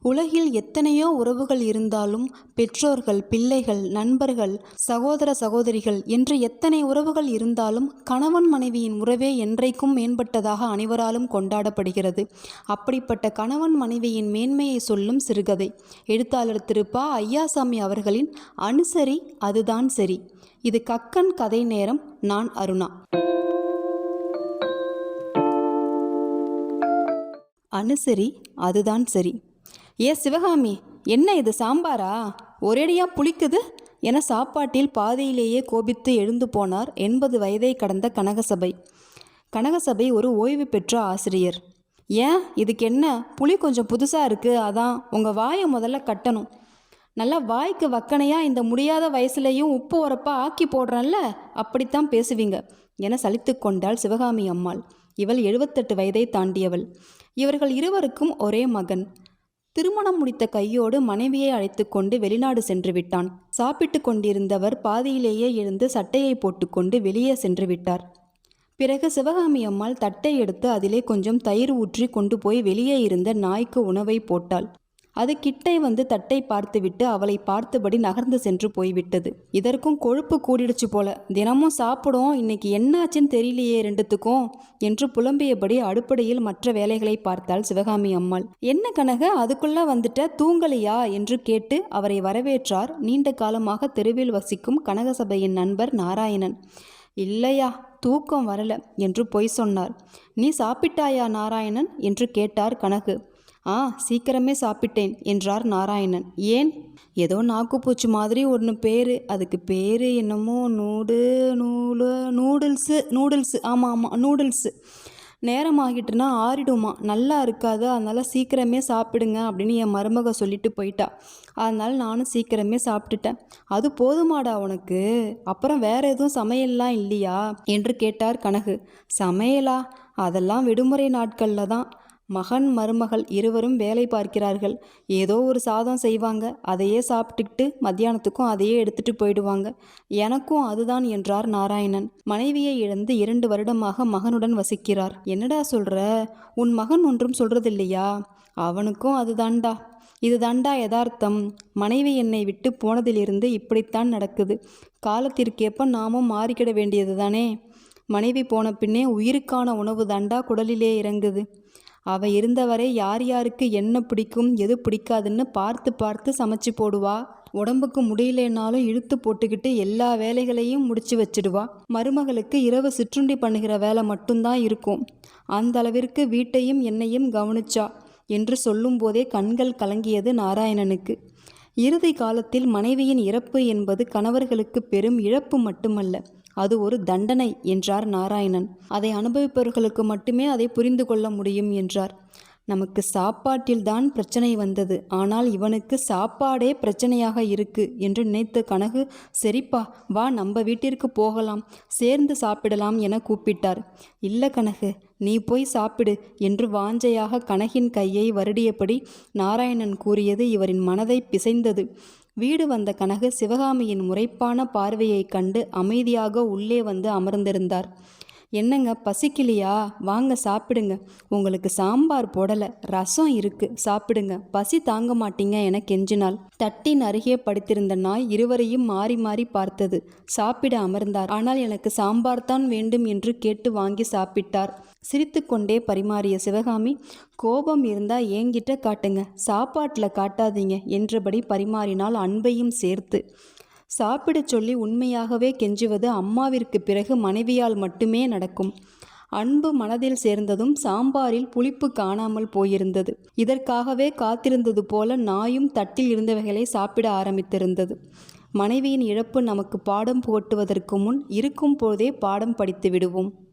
உலகில் எத்தனையோ உறவுகள் இருந்தாலும் பெற்றோர்கள், பிள்ளைகள், நண்பர்கள், சகோதர சகோதரிகள் என்று எத்தனை உறவுகள் இருந்தாலும் கணவன் மனைவியின் உறவே என்றைக்கும் மேம்பட்டதாக அனைவராலும் கொண்டாடப்படுகிறது. அப்படிப்பட்ட கணவன் மனைவியின் மேன்மையை சொல்லும் சிறுகதை. எழுத்தாளர் திரு ப. ஐயாசாமி அவர்களின் அனுசரி அதுதான் சரி. இது கக்கன் கதை நேரம். நான் அருணா. அனுசரி அதுதான் சரி. ஏ சிவகாமி, என்ன இது சாம்பாரா? ஒரேடியா புளிக்குது என சாப்பாட்டில் பாதியிலேயே கோபித்து எழுந்து போனார் 80 வயதை கடந்த கனகசபை. கனகசபை ஒரு ஓய்வு பெற்ற ஆசிரியர். ஏன், இதுக்கு என்ன? புளி கொஞ்சம் புதுசாக இருக்குது, அதான். உங்கள் வாயை முதல்ல கட்டணும். நல்லா வாய்க்கு வக்கனையாக இந்த முடியாத வயசுலேயும் உப்பு உரப்பா ஆக்கி போடுறேன்ல, அப்படித்தான் பேசுவீங்க என சலித்து கொண்டாள் சிவகாமி அம்மாள். இவள் 78 வயதை தாண்டியவள். இவர்கள் இருவருக்கும் ஒரே மகன். திருமணம் முடித்த கையோடு மனைவியை அழைத்து கொண்டு வெளிநாடு சென்று விட்டான். சாப்பிட்டு கொண்டிருந்தவர் பாதியிலேயே எழுந்து சட்டையை போட்டுக்கொண்டு வெளியே சென்று விட்டார். பிறகு சிவகாமி அம்மாள் தட்டை எடுத்து அதிலே கொஞ்சம் தயிர் ஊற்றி கொண்டு போய் வெளியே இருந்த நாய்க்கு உணவை போட்டாள். அது கிட்டே வந்து தட்டை பார்த்துவிட்டு அவளை பார்த்தபடி நகர்ந்து சென்று போய்விட்டது. இதற்கும் கொழுப்பு கூடிடுச்சு போல, தினமும் சாப்பிடும், இன்னைக்கு என்னாச்சுன்னு தெரியலையே ரெண்டுத்துக்கும் என்று புலம்பியபடி அடுப்படையில் மற்ற வேலைகளை பார்த்தாள் சிவகாமி அம்மாள். என்ன கனக, அதுக்குள்ள வந்துட்ட, தூங்கலையா என்று கேட்டு அவரை வரவேற்றார் நீண்ட காலமாக தெருவில் வசிக்கும் கனகசபையின் நண்பர் நாராயணன். இல்லையா, தூக்கம் வரல என்று பொய் சொன்னார். நீ சாப்பிட்டாயா நாராயணன் என்று கேட்டார் கனகு. சீக்கிரமே சாப்பிட்டேன் என்றார் நாராயணன். ஏன்? ஏதோ நாக்குப்பூச்சி மாதிரி ஒன்று பேர், அதுக்கு பேர் என்னமோ நூடுல்ஸு. ஆமாம் நூடுல்ஸு. நேரமாகிட்டுனா ஆறிடுமா, நல்லா இருக்காது, அதனால் சீக்கிரமே சாப்பிடுங்க அப்படின்னு என் மருமக சொல்லிட்டு போயிட்டா. அதனால் நானும் சீக்கிரமே சாப்பிட்டுட்டேன். அது போதுமாடா உனக்கு? அப்புறம் வேற எதுவும் சமையல்லாம் இல்லையா என்று கேட்டார் கனகு. சமையலா? அதெல்லாம் விடுமுறை நாட்களில் தான். மகன் மருமகள் இருவரும் வேலை பார்க்கிறார்கள். ஏதோ ஒரு சாதம் செய்வாங்க, அதையே சாப்பிட்டுக்கிட்டு மத்தியானத்துக்கும் அதையே எடுத்துட்டு போயிடுவாங்க. எனக்கும் அதுதான் என்றார் நாராயணன். மனைவியை இழந்து 2 வருடமாக மகனுடன் வசிக்கிறார். என்னடா சொல்ற? உன் மகன் ஒன்றும் சொல்றதில்லையா? அவனுக்கும் அதுதான்டா. இதுதான்டா யதார்த்தம். மனைவி என்னை விட்டு போனதிலிருந்து இப்படித்தான் நடக்குது. காலத்திற்கேற்ப நாமும் மாறிக்கிட வேண்டியது தானே. மனைவி போன பின்னே உயிருக்கான உணவு தாண்டா குடலிலே இறங்குது. அவ இருந்தவரை யார் யாருக்கு என்ன பிடிக்கும் எது பிடிக்காதுன்னு பார்த்து பார்த்து சமைச்சு போடுவா. உடம்புக்கு முடியலனாலும் இழுத்து போட்டுக்கிட்டு எல்லா வேலைகளையும் முடிச்சு வச்சிடுவா. மருமகளுக்கு இரவு சிற்றுண்டி பண்ணுகிற வேலை மட்டும்தான் இருக்கும். அந்த அளவிற்கு வீட்டையும் என்னையும் கவனிச்சா என்று சொல்லும் போதே கண்கள் கலங்கியது நாராயணனுக்கு. இறுதி காலத்தில் மனைவியின் இறப்பு என்பது கணவர்களுக்கு பெரும் இழப்பு மட்டுமல்ல, அது ஒரு தண்டனை என்றார் நாராயணன். அதை அனுபவிப்பவர்களுக்கு மட்டுமே அதை புரிந்து கொள்ள முடியும் என்றார். நமக்கு சாப்பாட்டில்தான் பிரச்சனை வந்தது, ஆனால் இவனுக்கு சாப்பாடே பிரச்சனையாக இருக்கு என்று நினைத்த கனகு, சரிப்பா வா, நம்ம வீட்டிற்கு போகலாம், சேர்ந்து சாப்பிடலாம் என கூப்பிட்டார். இல்ல கனகு, நீ போய் சாப்பிடு என்று வாஞ்சையாக கனகின் கையை வருடியபடி நாராயணன் கூறியது இவரின் மனதை பிசைந்தது. வீடு வந்த கனகு சிவகாமியின் முறைப்பான பார்வையை கண்டு அமைதியாக உள்ளே வந்து அமர்ந்திருந்தார். என்னங்க, பசிக்கலையா? வாங்க சாப்பிடுங்க. உங்களுக்கு சாம்பார் போடலை, ரசம் இருக்கு, சாப்பிடுங்க, பசி தாங்க மாட்டீங்க என கெஞ்சினாள். தட்டின் அருகே படுத்திருந்த நாய் இருவரையும் மாறி மாறி பார்த்தது. சாப்பிட அமர்ந்தார். ஆனால் எனக்கு சாம்பார் தான் வேண்டும் என்று கேட்டு வாங்கி சாப்பிட்டார். சிரித்து கொண்டே பரிமாறிய சிவகாமி, கோபம் இருந்தா ஏங்கிட்ட காட்டுங்க, சாப்பாட்டில் காட்டாதீங்க என்றபடி பரிமாறினால் அன்பையும் சேர்த்து. சாப்பிடச் சொல்லி உண்மையாகவே கெஞ்சுவது அம்மாவிற்கு பிறகு மனைவியால் மட்டுமே நடக்கும். அன்பு மனதில் சேர்ந்ததும் சாம்பாரில் புளிப்பு காணாமல் போயிருந்தது. இதற்காகவே காத்திருந்தது போல நாயும் தட்டில் இருந்தவைகளை சாப்பிட ஆரம்பித்திருந்தது. மனைவியின் இழப்பு நமக்கு பாடம் புகட்டுவதற்கு முன் இருக்கும் போதே பாடம் படித்து விடுவோம்.